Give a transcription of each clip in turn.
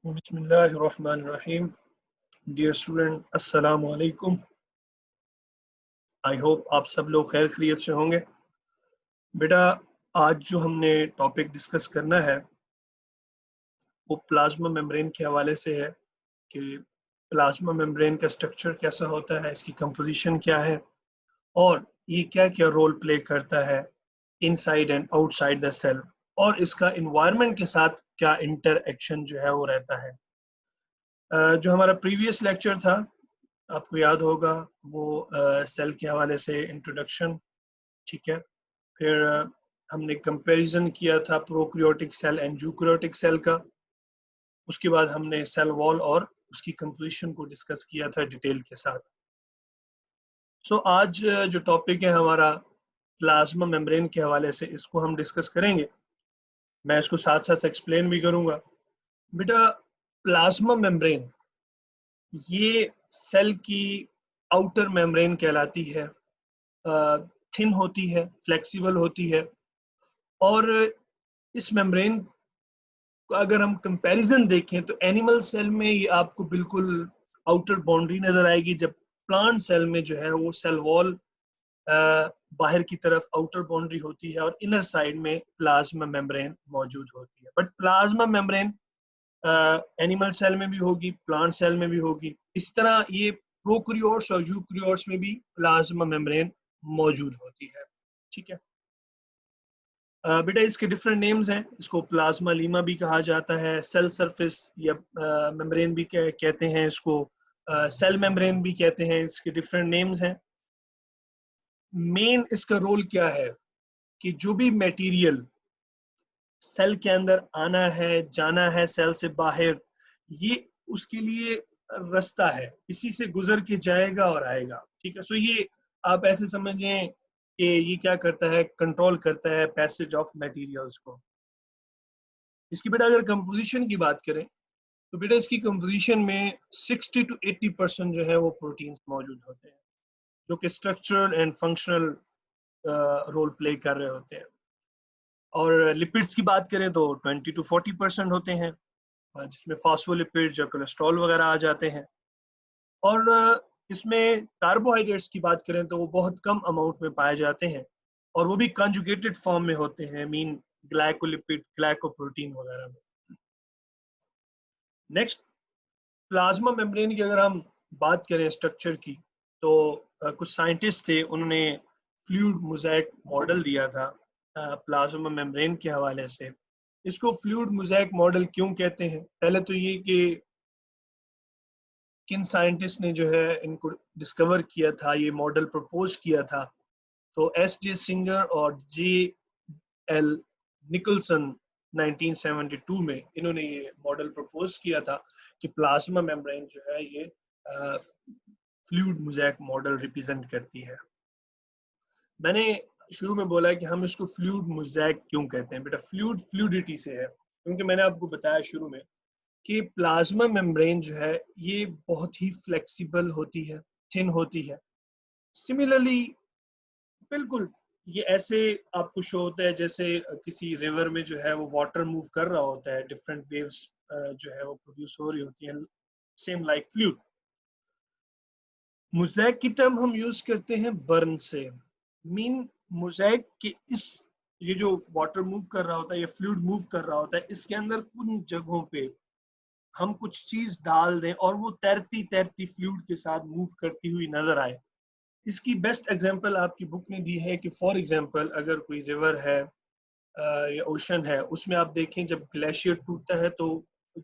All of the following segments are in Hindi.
बिस्मिल्लाहिर्रहमानिर्रहीम। डियर स्टूडेंट, अस्सलाम वालेकुम। आई होप आप सब लोग खैर खैरियत से होंगे। बेटा, आज जो हमने टॉपिक डिस्कस करना है वो प्लाज्मा मेम्ब्रेन के हवाले से है कि प्लाज्मा मेम्ब्रेन का स्ट्रक्चर कैसा होता है, इसकी कंपोजिशन क्या है और ये क्या क्या रोल प्ले करता है inside and outside the cell, और इसका इन्वायरमेंट के साथ क्या इंटरएक्शन जो है वो रहता है। जो हमारा प्रीवियस लेक्चर था, आपको याद होगा, वो सेल के हवाले से इंट्रोडक्शन, ठीक है। फिर हमने कंपैरिजन किया था prokaryotic cell and eukaryotic cell का। उसके बाद हमने सेल वॉल और उसकी कंपोजिशन को डिस्कस किया था डिटेल के साथ। सो आज जो टॉपिक है हमारा प्लाज्मा मेम्ब्रेन के हवाले से, इसको हम डिस्कस करेंगे। मैं इसको साथ साथ एक्सप्लेन भी करूंगा। बेटा, प्लाज्मा मेम्ब्रेन ये सेल की आउटर मेम्ब्रेन कहलाती है। थिन होती है, फ्लेक्सिबल होती है, और इस मेम्ब्रेन को अगर हम कंपैरिजन देखें तो एनिमल सेल में ये आपको बिल्कुल आउटर बाउंड्री नजर आएगी, जब प्लांट सेल में जो है वो सेल वॉल बाहर की तरफ आउटर बाउंड्री होती है और इनर साइड में प्लाज्मा मेम्ब्रेन मौजूद होती है। But plasma membrane animal cell में भी होगी, प्लांट सेल में भी होगी। इस तरह ये प्रोकैरियोट्स और यूकैरियोट्स में भी प्लाज्मा मेम्ब्रेन मौजूद होती है, ठीक है। बेटा, इसके डिफरेंट नेम्स हैं। इसको प्लाज्मा लीमा भी कहा जाता है, सेल सरफेस या मेम्ब्रेन भी कहते हैं इसको, सेल मेम्ब्रेन भी कहते हैं। इसके डिफरेंट नेम्स हैं। मेन इसका रोल क्या है कि जो भी मटेरियल सेल के अंदर आना है, जाना है सेल से बाहर, ये उसके लिए रास्ता है, इसी से गुजर के जाएगा और आएगा, ठीक है। सो ये आप ऐसे समझें कि ये क्या करता है, कंट्रोल करता है पैसेज ऑफ मटेरियल्स को। इसकी बेटा अगर कंपोजिशन की बात करें तो बेटा इसकी कंपोजिशन में 60 to 80% जो है वो प्रोटीन्स मौजूद होते हैं, जो कि structural and functional role play कर रहे होते हैं। और लिपिड्स की बात करें तो 20 to 40% होते हैं, जिसमें फॉस्फोलिपिड्स या कोलेस्ट्रॉल वगैरह आ जाते हैं। और इसमें कार्बोहाइड्रेट्स की बात करें तो वो बहुत कम अमाउंट में पाए जाते हैं, और वो भी कंजुगेटेड फॉर्म में होते हैं, मीन ग्लाइकोलिपिड, ग्लाइकोप्रोटीन वगैरह में। नेक्स्ट, प्लाज्मा मेम्ब्रेन की अगर हम बात करें स्ट्रक्चर की, तो कुछ साइंटिस्ट थे, उन्होंने फ्लूइड मोज़ेक मॉडल दिया था प्लाज्मा मेम्ब्रेन के हवाले से। इसको फ्लूइड मोज़ेक मॉडल क्यों कहते हैं? पहले तो ये कि किन साइंटिस्ट ने जो है इनको डिस्कवर किया था, ये मॉडल प्रपोज किया था। तो एस जे सिंगर और जे एल निकलसन 1972 में इन्होंने ये मॉडल प्रपोज किया था कि प्लाज्मा मेम्ब्रेन जो है ये फ्लूइड मोज़ेक मॉडल रिप्रेजेंट करती है। मैंने शुरू में बोला कि हम इसको फ्लूइड मोज़ेक क्यों कहते हैं। बेटा, फ्लूइड फ्लूइडिटी से है, क्योंकि मैंने आपको बताया शुरू में कि प्लाज्मा मेम्ब्रेन जो है ये बहुत ही फ्लेक्सिबल होती है, थिन होती है। सिमिलरली बिल्कुल ये ऐसे आपको शो होता है जैसे किसी रिवर में जो है वो वाटर मूव कर रहा होता है, डिफरेंट वेव्स जो है वो प्रोड्यूस हो रही होती हैं, सेम लाइक फ्लूइड। मोज़ेक की टर्म हम यूज करते हैं बर्न से, मीन मोज़ेक के इस, ये जो वाटर मूव कर रहा होता है, ये फ्लूइड मूव कर रहा होता है, इसके अंदर कुछ जगहों पे हम कुछ चीज डाल दें और वो तैरती तैरती फ्लूइड के साथ मूव करती हुई नजर आए। इसकी बेस्ट एग्जांपल आपकी बुक ने दी है कि फॉर एग्जांपल अगर कोई रिवर है या ओशन है, उसमें आप देखें जब ग्लेशियर टूटता है तो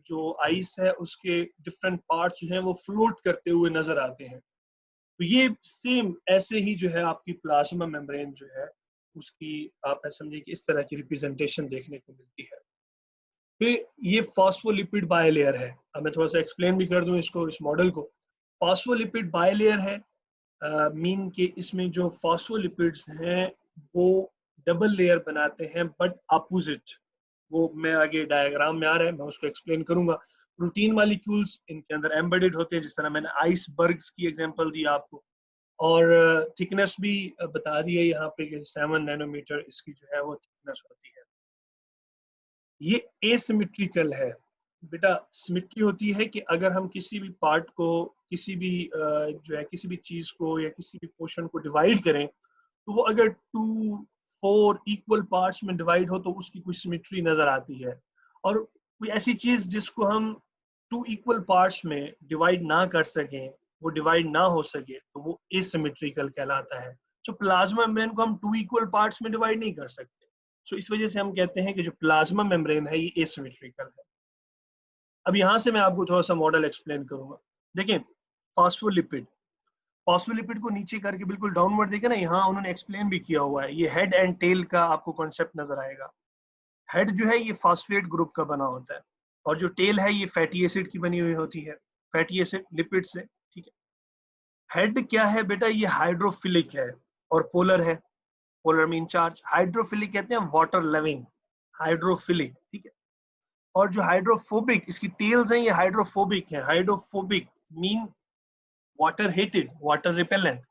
जो आइस है उसके डिफरेंट पार्ट्स जो हैं वो फ्लोट करते हुए नजर आते हैं। तो ये सेम ऐसे ही जो है आपकी प्लाज्मा मेम्ब्रेन जो है उसकी आप समझिए कि इस तरह की रिप्रेजेंटेशन देखने को मिलती है। फिर ये फॉस्फोलिपिड बायलेयर है। अब मैं थोड़ा सा एक्सप्लेन भी कर दूं इसको, इस मॉडल को। फॉस्फोलिपिड बायलेयर है, मीन के इसमें जो फॉस्फोलिपिड्स हैं वो डबल लेयर बनाते हैं बट अपोजिट। वो मैं आगे डायग्राम में आ रहा है, मैं उसको एक्सप्लेन करूंगा। प्रोटीन मॉलिक्यूल्स इनके अंदर एम्बेडेड होते हैं, जिस तरह मैंने आइसबर्ग्स की एग्जांपल दी आपको। और थिकनेस भी बता दी है यहाँ पे कि 7 नैनोमीटर इसकी जो है वो थिकनेस होती है। ये एसिमेट्रिकल है, बेटा सिमेट्री होती है कि अगर हम किसी भी पार्ट को, किसी भी जो है किसी भी चीज को या किसी भी पोर्शन को डिवाइड करें, तो वो अगर 2-4 इक्वल पार्ट्स में डिवाइड हो तो उसकी कोई सिमेट्री नजर आती है। और कोई ऐसी चीज जिसको हम 2 इक्वल पार्ट्स में डिवाइड ना कर सकें, वो डिवाइड ना हो सके, तो वो एसिमेट्रिकल कहलाता है। जो प्लाज्मा मेम्ब्रेन को हम 2 इक्वल पार्ट्स में डिवाइड नहीं कर सकते, सो इस वजह से हम कहते हैं कि जो प्लाज्मा मेम्ब्रेन है ये एसिमेट्रिकल है। अब यहाँ से मैं आपको थोड़ा सा मॉडल एक्सप्लेन करूंगा। देखिए, फॉस्फोलिपिड, फॉस्फोलिपिड को नीचे करके बिल्कुल डाउनवर्ड देखे ना, यहाँ उन्होंने एक्सप्लेन भी किया हुआ है। ये हेड एंड टेल का आपको कॉन्सेप्ट नजर आएगा। हेड जो है ये फॉस्फेट ग्रुप का बना होता है, और जो टेल है ये फैटी एसिड की बनी हुई होती है, फैटी एसिड लिपिड से। ठीक है, हेड क्या है बेटा, ये हाइड्रोफिलिक है और पोलर है। पोलर मीन चार्ज, हाइड्रोफिलिक कहते हैं वाटर लविंग, हाइड्रोफिलिक। ठीक है, और जो हाइड्रोफोबिक, इसकी टेल्स हैं, ये हाइड्रोफोबिक है। Hydrophobic mean water hated, water repellent.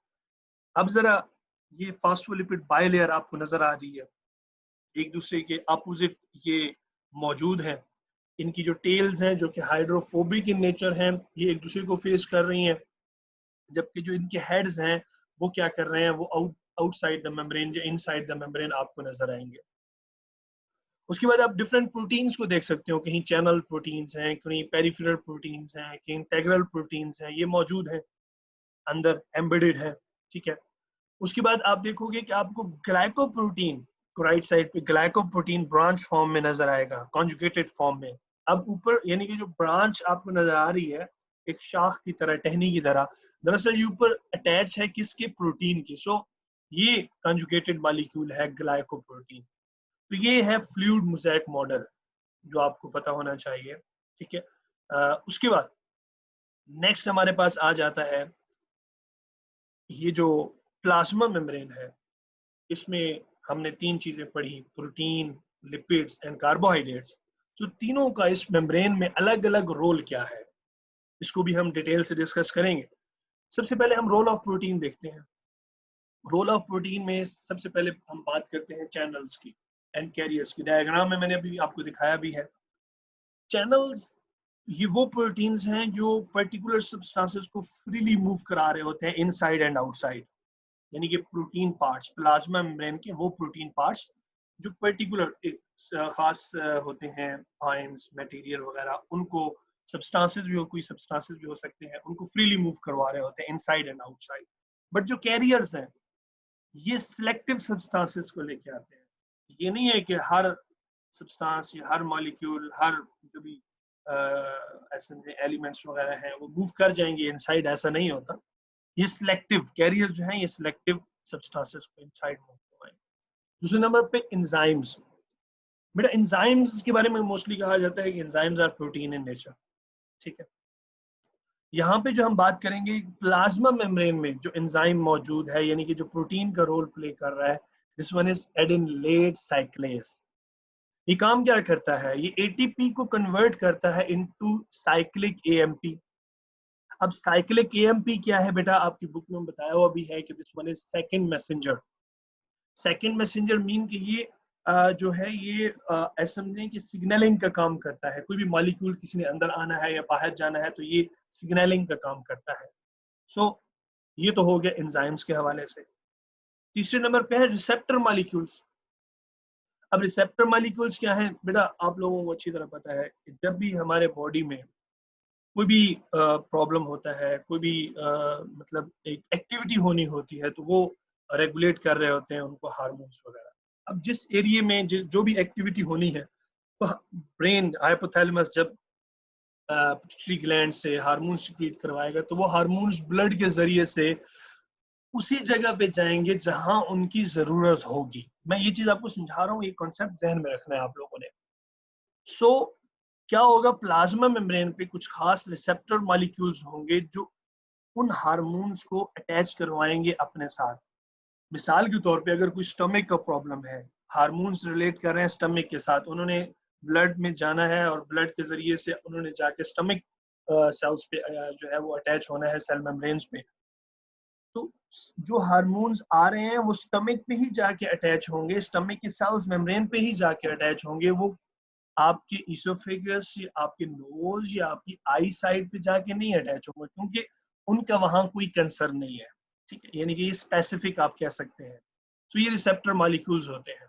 अब जरा ये फास्फोलिपिड बायलेयर आपको नजर आ रही है, एक दूसरे के अपोजिट ये मौजूद है। इनकी जो टेल्स हैं जो कि हाइड्रोफोबिक इन नेचर हैं, ये एक दूसरे को फेस कर रही हैं, जबकि जो इनके हेड्स हैं वो क्या कर रहे हैं, वो आउटसाइड द मेम्ब्रेन या इनसाइड द मेम्ब्रेन आपको नजर आएंगे। उसके बाद आप डिफरेंट प्रोटीन्स को देख सकते हो, कहीं चैनल प्रोटीन्स हैं, कहीं पेरिफेरल प्रोटीन्स हैं, कहीं इंटेग्रल प्रोटीन्स हैं, ये मौजूद हैं अंदर, एम्बेडेड है। ठीक है, उसके बाद आप देखोगे कि आपको ग्लाइकोप्रोटीन को राइट साइड पे ग्लाइकोप्रोटीन ब्रांच फॉर्म में नजर आएगा, कॉन्जुगेटेड फॉर्म में। अब ऊपर यानी कि जो ब्रांच आपको नजर आ रही है एक शाख की तरह, टहनी की तरह, दरअसल ये ऊपर अटैच है किसके, प्रोटीन की। सो ये कॉन्जुगेटेड मॉलिक्यूल है ग्लाइकोप्रोटीन। तो ये है फ्लूइड मोज़ेक मॉडल जो आपको पता होना चाहिए। ठीक है, उसके बाद नेक्स्ट हमारे पास आ जाता है ये जो प्लाज्मा मेम्ब्रेन है। इसमें हमने 3 चीजें पढ़ी, प्रोटीन, लिपिड्स एंड कार्बोहाइड्रेट्स। तो तीनों का इस मेम्ब्रेन में अलग अलग रोल क्या है, इसको भी हम डिटेल से डिस्कस करेंगे। सबसे पहले हम रोल ऑफ प्रोटीन देखते हैं। रोल ऑफ प्रोटीन में सबसे पहले हम बात करते हैं चैनल्स की एंड कैरियर्स की। डायग्राम में मैंने अभी आपको दिखाया भी है। चैनल्स ये वो प्रोटीन्स हैं जो पर्टिकुलर सब्सटेंसेस को फ्रीली मूव करा रहे होते हैं इनसाइड एंड आउटसाइड। यानी कि प्रोटीन पार्ट्स, प्लाज्मा मेम्ब्रेन के वो प्रोटीन पार्ट्स जो पर्टिकुलर एक खास होते हैं, आयंस, मटेरियल वगैरह, उनको सब्सटेंसेस भी हो, कोई सब्सटेंसेस भी हो सकते हैं, उनको फ्रीली मूव करवा रहे होते हैं इनसाइड एंड आउटसाइड। बट जो कैरियर्स हैं ये सिलेक्टिव सब्सटेंसेस को लेके आते हैं। ये नहीं है कि हर सब्सटेंस या हर मॉलिक्यूल, हर जो भी ऐसे एलिमेंट्स वगैरह हैं वो मूव कर जाएंगे इनसाइड, ऐसा नहीं होता। ये सिलेक्टिव कैरियर्स जो हैं ये सिलेक्टिव सब्सटेंसेस को इनसाइड मूव करवाएंगे। दूसरे नंबर पे एंजाइम्स। बेटा एंजाइम्स के बारे में मोस्टली कहा जाता है कि enzymes are protein in nature. ठीक है, यहाँ पे जो हम बात करेंगे प्लाज्मा मेम्ब्रेन में जो एंजाइम मौजूद है, यानी कि जो प्रोटीन का रोल प्ले कर रहा है, दिस वन इज एडिनिलेट साइक्लेस। ये काम क्या करता है, ये एटीपी को कन्वर्ट करता है इनटू साइक्लिक एएमपी। अब साइक्लिक एएमपी क्या है बेटा, आपकी बुक में बताया हुआ भी है कि this one is second messenger. Second messenger mean कि ये जो है ये ऐसा समझें कि सिग्नलिंग का काम करता है। कोई भी मॉलिक्यूल किसी ने अंदर आना है या बाहर जाना है तो ये सिग्नलिंग का काम करता है। सो ये तो हो गया एंजाइम्स के हवाले से। तीसरे नंबर पे है रिसेप्टर मॉलिक्यूल्स। अब रिसेप्टर मॉलिक्यूल्स क्या है बेटा, आप लोगों को अच्छी तरह पता है कि जब भी हमारे बॉडी में कोई भी प्रॉब्लम होता है, कोई भी मतलब एक एक्टिविटी होनी होती है, तो वो रेगुलेट कर रहे होते हैं उनको हार्मोन्स वगैरह। अब जिस एरिया में जो भी एक्टिविटी होनी है, तो ब्रेन हाइपोथैलेमस जब पिट्यूटरी ग्लैंड से हार्मोन सिक्रीट करवाएगा, तो वो हार्मोन्स ब्लड के जरिए से उसी जगह पे जाएंगे जहां उनकी जरूरत होगी। मैं ये चीज आपको समझा रहा हूँ, ये कॉन्सेप्ट जहन में रखना है आप लोगों ने। सो क्या होगा, प्लाज्मा मेम्ब्रेन पे कुछ खास रिसेप्टर मॉलिक्यूल्स होंगे जो उन हार्मोन्स को अटैच करवाएंगे अपने साथ। मिसाल के तौर पे अगर कोई स्टमक का प्रॉब्लम है, हार्मोन्स रिलेट कर रहे हैं स्टमक के साथ, उन्होंने ब्लड में जाना है और ब्लड के जरिए से उन्होंने जाके स्टमक सेल्स पे जो है वो अटैच होना है, सेल मेम्ब्रेन्स पे। तो जो हार्मोन्स आ रहे हैं वो स्टमक पे ही जाके अटैच होंगे, स्टमक के सेल्स मेम्ब्रेन पे ही जाके अटैच होंगे। वो आपके इसोफेगस या आपके नोज या आपकी आई साइड पे जाके नहीं अटैच होंगे, क्योंकि उनका वहां कोई कंसर्न नहीं है, ठीक है, यानी कि ये स्पेसिफिक आप कह सकते हैं। तो ये रिसेप्टर मॉलिक्यूल्स होते हैं।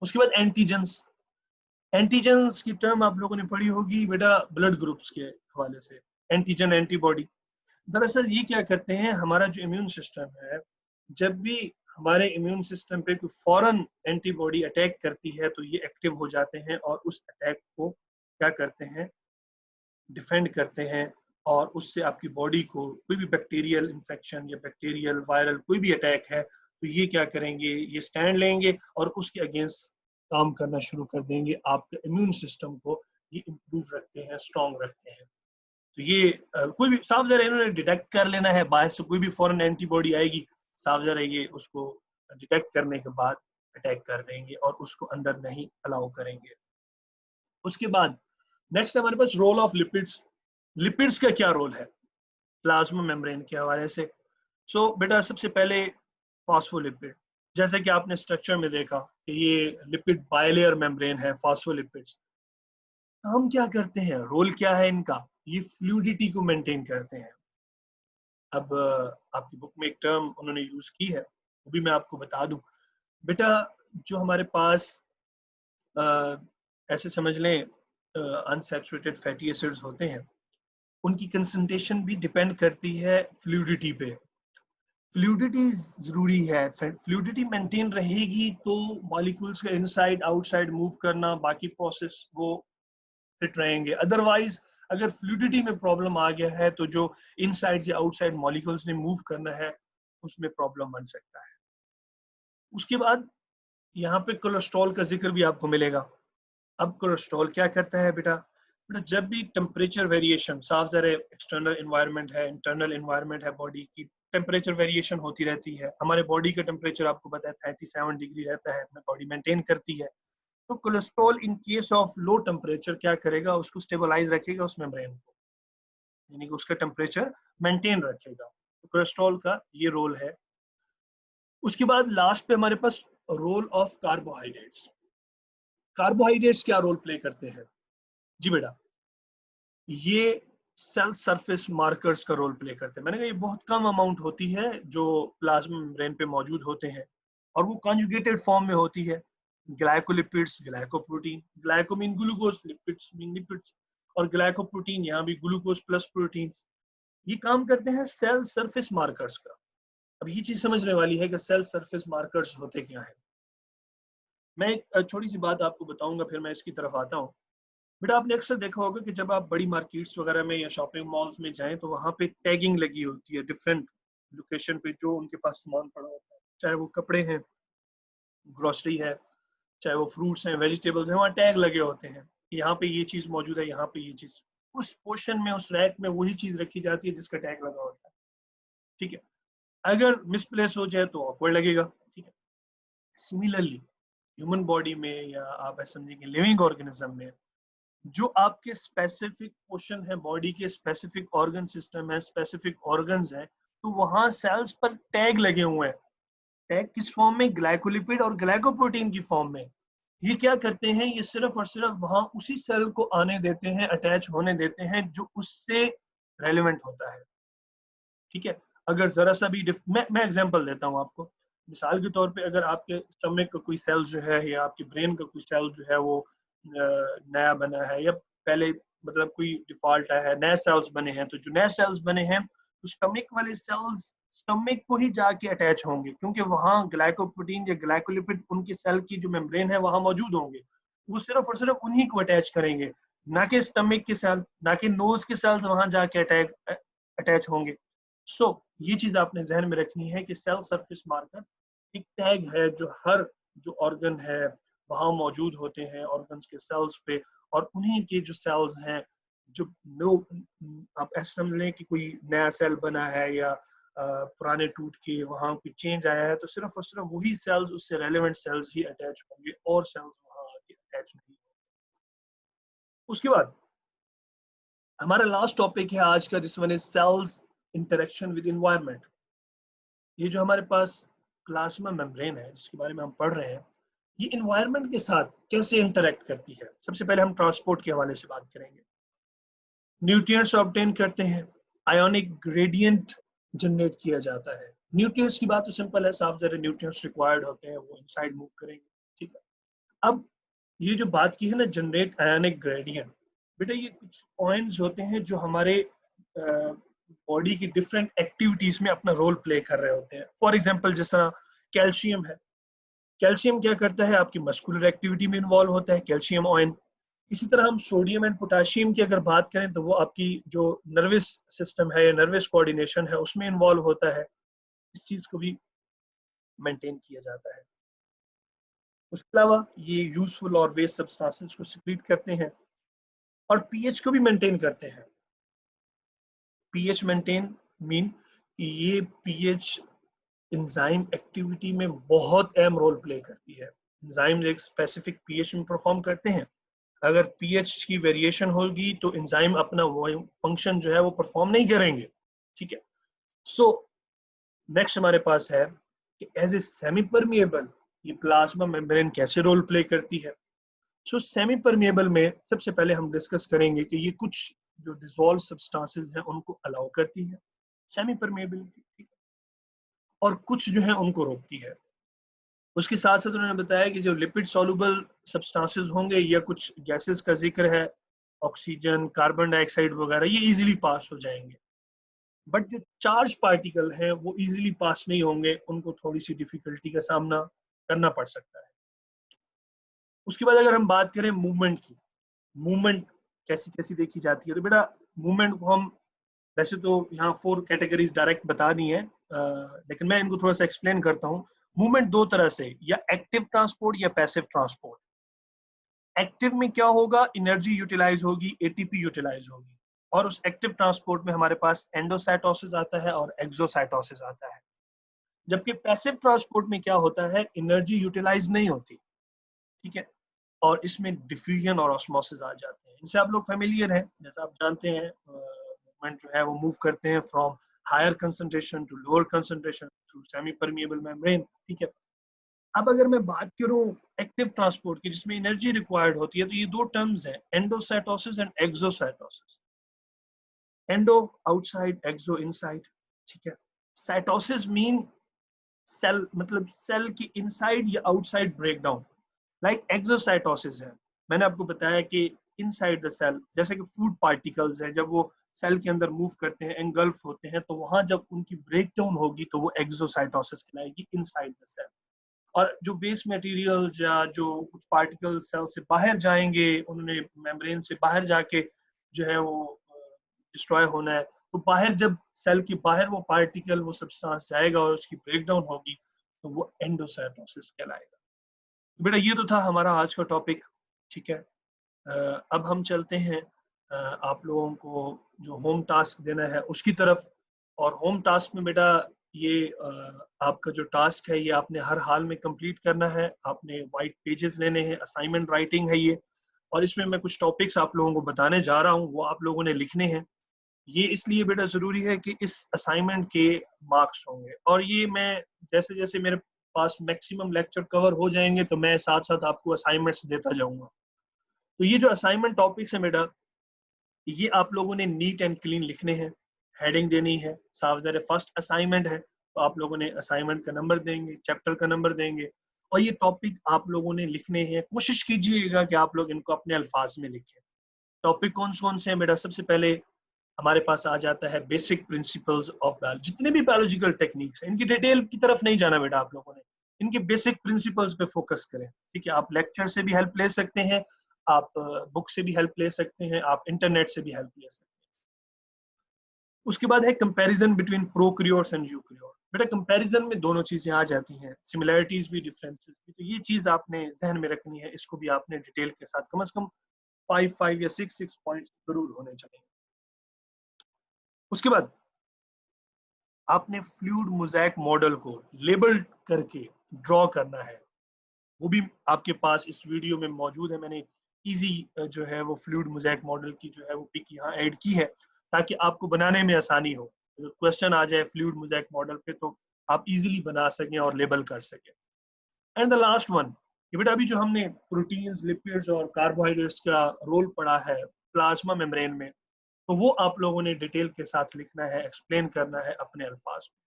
उसके बाद एंटीजेंस। एंटीजेंस की टर्म आप लोगों ने पढ़ी होगी बेटा ब्लड ग्रुप्स के हवाले से, एंटीजन एंटीबॉडी। दरअसल ये क्या करते हैं, हमारा जो इम्यून सिस्टम है, जब भी हमारे इम्यून सिस्टम पे कोई फॉरेन एंटीबॉडी अटैक करती है तो ये एक्टिव हो जाते हैं और उस अटैक को क्या करते हैं, डिफेंड करते हैं, और उससे आपकी बॉडी को कोई भी बैक्टीरियल इन्फेक्शन या बैक्टीरियल वायरल कोई भी अटैक है तो ये क्या करेंगे, ये स्टैंड लेंगे और उसके अगेंस्ट काम करना शुरू कर देंगे। आपके इम्यून सिस्टम को ये इम्प्रूव रखते हैं, स्ट्रॉन्ग रखते हैं। तो ये कोई भी साफ जरा इन्होंने डिटेक्ट कर लेना है, बाहर से कोई भी फॉरेन एंटीबॉडी आएगी, साफ जरा ये उसको डिटेक्ट करने के बाद अटैक कर देंगे और उसको अंदर नहीं अलाउ करेंगे। उसके बाद नेक्स्ट हमारे पास रोल ऑफ लिपिड्स। लिपिड्स का क्या रोल है प्लाज्मा मेम्ब्रेन के हवाले से? सो बेटा सबसे पहले फॉस्फोलिपिड, जैसे कि आपने स्ट्रक्चर में देखा कि ये लिपिड बायलेयर मेम्ब्रेन है, फॉस्फोलिपिड्स। हम क्या करते हैं, रोल क्या है इनका, ये फ्लूइडिटी को मेंटेन करते हैं। अब आपकी बुक में एक टर्म उन्होंने यूज की है, वो भी मैं आपको बता दूं बेटा। जो हमारे पास ऐसे समझ लें अनसैचुरेटेड फैटी एसिड्स होते हैं, उनकी कंसंट्रेशन भी डिपेंड करती है फ्लूइडिटी पे। फ्लूइडिटी जरूरी है, फ्लूइडिटी मेंटेन रहेगी तो मॉलिक्यूल्स का इनसाइड आउटसाइड मूव करना, बाकी प्रोसेस वो फिट रहेंगे। अदरवाइज अगर फ्लूइडिटी में प्रॉब्लम आ गया है तो जो इनसाइड या आउटसाइड मॉलिक्यूल्स ने मूव करना है उसमें प्रॉब्लम बन सकता है। उसके बाद यहाँ पे कोलेस्ट्रॉल का जिक्र भी आपको मिलेगा। अब कोलेस्ट्रॉल क्या करता है बेटा? बेटा जब भी टेम्परेचर वेरिएशन, साफ ज़रा एक्सटर्नल इन्वायरमेंट है, इंटरनल इन्वायरमेंट है, बॉडी की टेम्परेचर वेरिएशन होती रहती है। हमारे बॉडी का टेम्परेचर आपको पता है 37 डिग्री रहता है, अपना बॉडी मेंटेन करती है। तो cholesterol in case of low temperature क्या करेगा, उसको स्टेबलाइज रखेगा उस मेम्ब्रेन को, यानी कि उसका टेम्परेचर मेंटेन रखेगा। तो कोलेस्ट्रॉल का ये रोल है। उसके बाद लास्ट पे हमारे पास रोल ऑफ कार्बोहाइड्रेट्स। कार्बोहाइड्रेट्स क्या रोल प्ले करते हैं? जी बेटा, ये सेल सरफेस मार्कर्स का रोल प्ले करते हैं। मैंने कहा ये बहुत कम अमाउंट होती है जो प्लाज्मा मेम्ब्रेन पे मौजूद होते हैं, और वो कॉन्जुगेटेड फॉर्म में होती है। Glycolipids, glycoprotein, glyco mean glucose, lipids mean lipids, और ग्लाइकोप्रोटीन यहाँ भी ग्लूकोज प्लस प्रोटीन्स। ये काम करते हैं सेल सरफेस मार्कर्स का। अब ये चीज समझने वाली है कि सेल सरफेस मार्कर्स होते क्या है। मैं एक छोटी सी बात आपको बताऊंगा, फिर मैं इसकी तरफ आता हूँ। बेटा आपने अक्सर देखा होगा कि जब आप बड़ी मार्केट्स वगैरह में या शॉपिंग मॉल्स में जाएं तो वहां पे टैगिंग लगी होती है डिफरेंट लोकेशन पे, जो उनके पास सामान पड़ा होता है, चाहे वो कपड़े हैं, ग्रोसरी है, चाहे वो फ्रूट्स हैं, वेजिटेबल्स हैं, वहाँ टैग लगे होते हैं, यहाँ पे ये चीज मौजूद है, यहाँ पे ये चीज। उस पोर्शन में, उस रैक में वही चीज रखी जाती है जिसका टैग लगा होता है, ठीक है। अगर मिसप्लेस हो जाए तो ऑकवर्ड लगेगा, ठीक है। सिमिलरली ह्यूमन बॉडी में, या आप ऐसा समझेंगे लिविंग ऑर्गेनिज्म में, जो आपके स्पेसिफिक पोर्शन है बॉडी के, स्पेसिफिक ऑर्गन सिस्टम है, स्पेसिफिक ऑर्गन्स हैं, तो वहां सेल्स पर टैग लगे हुए हैं। टैग किस फॉर्म में? ग्लाइकोलिपिड और ग्लाइकोप्रोटीन की फॉर्म में। ये क्या करते हैं, ये सिर्फ और सिर्फ वहां उसी सेल को आने देते हैं, अटैच होने देते हैं जो उससे रेलिवेंट होता है, ठीक है। अगर जरा सा भी मैं एग्जांपल देता हूँ आपको। मिसाल के तौर पे अगर आपके स्टमक का कोई सेल जो है, या आपके ब्रेन का कोई सेल जो है वो नया बना है, या पहले मतलब कोई डिफॉल्ट है, नए सेल्स बने हैं, तो जो नए सेल्स बने हैं तो स्टमक वाले सेल्स स्टमक को ही जाके अटैच होंगे, क्योंकि वहाँ ग्लाइकोप्रोटीन या ग्लाइकोलिपिड उनके सेल की जो मेम्ब्रेन है वहां मौजूद होंगे। वो सिर्फ और सिर्फ उन्हीं को अटैच करेंगे, ना कि स्टमक के सेल, ना कि नोज के सेल्स वहां जाके अटैच होंगे। सो ये चीज आपने जहन में रखनी है कि सेल सरफेस मार्कर एक टैग है जो हर जो ऑर्गन है वहां मौजूद होते हैं, ऑर्गन्स के सेल्स पे। और उन्हीं के जो सेल्स हैं, जो नो, आप ऐसे समझ लें कि कोई नया सेल बना है या पुराने टूट के वहां कोई चेंज आया है, तो सिर्फ और सिर्फ वही सेल्स, उससे रेलेवेंट सेल्स ही अटैच होंगे, और सेल्स वहां आके अटैच नहीं होंगे। उसके बाद हमारा लास्ट टॉपिक है आज का, this one is cells interaction with environment. ये जो हमारे पास प्लाज्मा मेम्ब्रेन है जिसके बारे में हम पढ़ रहे हैं, ये इन्वायरमेंट के साथ कैसे इंटरेक्ट करती है। सबसे पहले हम ट्रांसपोर्ट के हवाले से बात करेंगे। न्यूट्रिएंट्स ऑब्टेन करते हैं, आयोनिक ग्रेडियंट जनरेट किया जाता है। न्यूट्रिएंट्स की बात तो सिंपल है, साफ ज़रा न्यूट्रिएंट्स रिक्वायर्ड होते हैं, वो इनसाइड मूव करेंगे, ठीक है। अब ये जो बात की है ना जनरेट आयोनिक ग्रेडियंट, बेटा ये कुछ पॉइंट्स होते हैं जो हमारे बॉडी की डिफरेंट एक्टिविटीज में अपना रोल प्ले कर रहे होते हैं। फॉर एग्जांपल जिस तरह कैल्शियम है, कैल्शियम क्या करता है, आपकी मस्कुलर एक्टिविटी में इन्वॉल्व होता है, कैल्शियम आयन। इसी तरह हम सोडियम एंड पोटेशियम की अगर बात करें तो वो आपकी जो नर्वस सिस्टम है या नर्वस कोऑर्डिनेशन है उसमें इन्वॉल्व होता है, इस चीज को भी मेंटेन किया जाता है। उसके अलावा ये यूजफुल और वेस्ट सब्सटेंसेस को सिक्रीट करते हैं और पीएच को भी मेंटेन करते हैं। पीएच मेंटेन मीन कि ये पीएच एंजाइम एक्टिविटी में बहुत अहम रोल प्ले करती है। एंजाइम एक स्पेसिफिक पीएच में परफॉर्म करते हैं, अगर पीएच की वेरिएशन होगी तो एंजाइम अपना फंक्शन जो है वो परफॉर्म नहीं करेंगे, ठीक है। सो नेक्स्ट हमारे पास है कि एज ए सेमी परमिएबल ये प्लाज्मा मेम्ब्रेन कैसे रोल प्ले करती है। सो सेमी परमिएबल में सबसे पहले हम डिस्कस करेंगे कि ये कुछ जो डिसॉल्व सब्सटेंसेस हैं उनको अलाउ करती है सेमी परमिएबिलिटी, ठीक है, और कुछ जो है उनको रोकती है। उसके साथ साथ उन्होंने बताया कि जो लिपिड सॉल्युबल सब्सटेंसेस होंगे या कुछ गैसेस का जिक्र है, ऑक्सीजन, कार्बन डाइऑक्साइड वगैरह, ये इजीली पास हो जाएंगे। बट जो चार्ज पार्टिकल हैं वो इजीली पास नहीं होंगे, उनको थोड़ी सी डिफिकल्टी का सामना करना पड़ सकता है। उसके बाद अगर हम बात करें मूवमेंट की, मूवमेंट कैसी कैसी देखी जाती है, तो बेटा मूवमेंट को हम वैसे तो यहाँ 4 कैटेगरीज डायरेक्ट बता दी हैं, लेकिन मैं इनको थोड़ा सा एक्सप्लेन करता हूँ। मूवमेंट दो तरह से, या एक्टिव ट्रांसपोर्ट या पैसिव ट्रांसपोर्ट। एक्टिव में क्या होगा, एनर्जी यूटिलाइज होगी, एटीपी यूटिलाइज होगी, और उस एक्टिव ट्रांसपोर्ट में हमारे पास एंडोसाइटोसिस आता है और एक्सोसाइटोसिस आता है। जबकि पैसिव ट्रांसपोर्ट में क्या होता है, एनर्जी यूटिलाइज नहीं होती, ठीक है, और इसमें डिफ्यूजन और ऑस्मोसिस आ जाते हैं। इनसे आप लोग फेमिलियर हैं, जैसा आप जानते हैं मूवमेंट जो है वो मूव करते हैं from higher concentration to lower concentration through semi permeable membrane, ठीक है। अब अगर मैं बात करूं एक्टिव ट्रांसपोर्ट की जिसमें एनर्जी रिक्वायर्ड होती है, तो ये दो टर्म्स हैं, endocytosis and exocytosis. Endo outside, exo inside, ठीक है। साइटोसिस मीन सेल, मतलब सेल की इनसाइड या आउटसाइड ब्रेकडाउन, लाइक एक्सोसाइटोसिस है, मैंने आपको बताया कि इनसाइड द सेल, जैसे कि फूड पार्टिकल्स हैं, जब वो सेल के अंदर मूव करते हैं, एंगल्फ होते हैं, तो वहां जब उनकी ब्रेकडाउन होगी तो वो एक्सोसाइटोसिस कहलाएगी, इनसाइड द सेल। और जो वेस्ट मटेरियल या जो कुछ पार्टिकल सेल से बाहर जाएंगे, उन्होंने मेम्ब्रेन से बाहर जाके जो है वो डिस्ट्रॉय होना है, तो बाहर जब सेल के बाहर वो पार्टिकल, वो सब्सटेंस जाएगा और उसकी ब्रेकडाउन होगी तो वो एंडोसाइटोसिस कहलाएगा। बेटा ये तो था हमारा आज का टॉपिक, ठीक है। अब हम चलते हैं आप लोगों को जो होम टास्क देना है उसकी तरफ। और होम टास्क में बेटा ये आपका जो टास्क है ये आपने हर हाल में कंप्लीट करना है। आपने वाइट पेजेस लेने हैं, असाइनमेंट राइटिंग है ये, और इसमें मैं कुछ टॉपिक्स आप लोगों को बताने जा रहा हूँ, वो आप लोगों ने लिखने हैं। ये इसलिए बेटा जरूरी है कि इस असाइनमेंट के मार्क्स होंगे, और ये मैं जैसे जैसे मेरे पास मैक्सिमम लेक्चर कवर हो जाएंगे तो मैं साथ साथ आपको असाइनमेंट्स देता जाऊंगा। तो ये जो असाइनमेंट टॉपिक्स है बेटा, ये आप लोगों ने नीट एंड क्लीन लिखने हैं, हेडिंग देनी है, साफ ज़रा फर्स्ट असाइनमेंट है तो आप लोगों ने असाइनमेंट का नंबर देंगे, चैप्टर का नंबर देंगे, और ये टॉपिक आप लोगों ने लिखने हैं। कोशिश कीजिएगा कि आप लोग इनको अपने अल्फाज में लिखें। टॉपिक कौन कौन से हैं बेटा, सबसे पहले हमारे पास आ जाता है बेसिक प्रिंसिपल्स ऑफ बायोलॉजी। जितने भी बायोलॉजिकल टेक्निक्स हैं इनकी डिटेल की तरफ नहीं जाना बेटा, आप लोगों ने इनके बेसिक प्रिंसिपल्स पे फोकस करें, ठीक है। आप लेक्चर से भी हेल्प ले सकते हैं, आप बुक से भी हेल्प ले सकते हैं, आप इंटरनेट से भी हेल्प ले सकते हैं। उसके बाद है comparison between prokaryotes and eukaryotes. बेटा कंपैरिजन में दोनों चीजें आ जाती हैं, सिमिलैरिटीज भी डिफरेंसेस भी, तो ये चीज आपने जहन में रखनी है, इसको भी आपने डिटेल के साथ कम से कम 5 या 6 पॉइंट्स जरूर होने चाहिए। उसके बाद आपने फ्लूइड मोज़ेक मॉडल को लेबल करके ड्रॉ करना है, वो भी आपके पास इस वीडियो में मौजूद है। मैंने इजी जो है वो फ्लूइड मोज़ेक मॉडल की जो है वो पिक यहाँ ऐड की है ताकि आपको बनाने में आसानी हो। अगर क्वेश्चन आ जाए फ्लूइड मोज़ेक मॉडल पे तो आप इजीली बना सकें और लेबल कर सकें। एंड द लास्ट वन, कि बेटा अभी जो हमने प्रोटीन्स, लिपिड्स और कार्बोहाइड्रेट्स का रोल पढ़ा है प्लाज्मा मेम्ब्रेन में, तो वो आप लोगों ने डिटेल के साथ लिखना है, एक्सप्लेन करना है अपने अल्फाज में।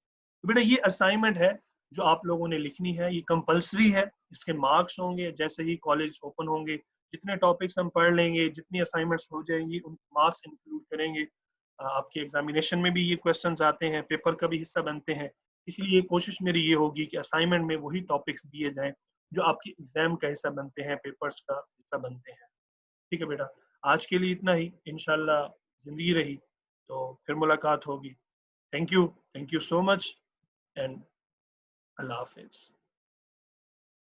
तो बेटा ये असाइनमेंट है जो आप लोगों ने लिखनी है, ये कंपलसरी है, इसके मार्क्स होंगे जैसे ही कॉलेज ओपन होंगे, जितने टॉपिक्स हम पढ़ लेंगे, जितनी असाइनमेंट्स हो जाएंगी, उन मार्क्स इंक्लूड करेंगे। आपके एग्जामिनेशन में भी ये क्वेश्चंस आते हैं, पेपर का भी हिस्सा बनते हैं, इसलिए कोशिश मेरी ये होगी कि असाइनमेंट में वही टॉपिक्स दिए जाएं जो आपके एग्जाम का हिस्सा बनते हैं, पेपर्स का हिस्सा बनते हैं। ठीक है बेटा, आज के लिए इतना ही। इंशाल्लाह जिंदगी रही तो फिर मुलाकात होगी। Thank you so much and Allah Hafiz.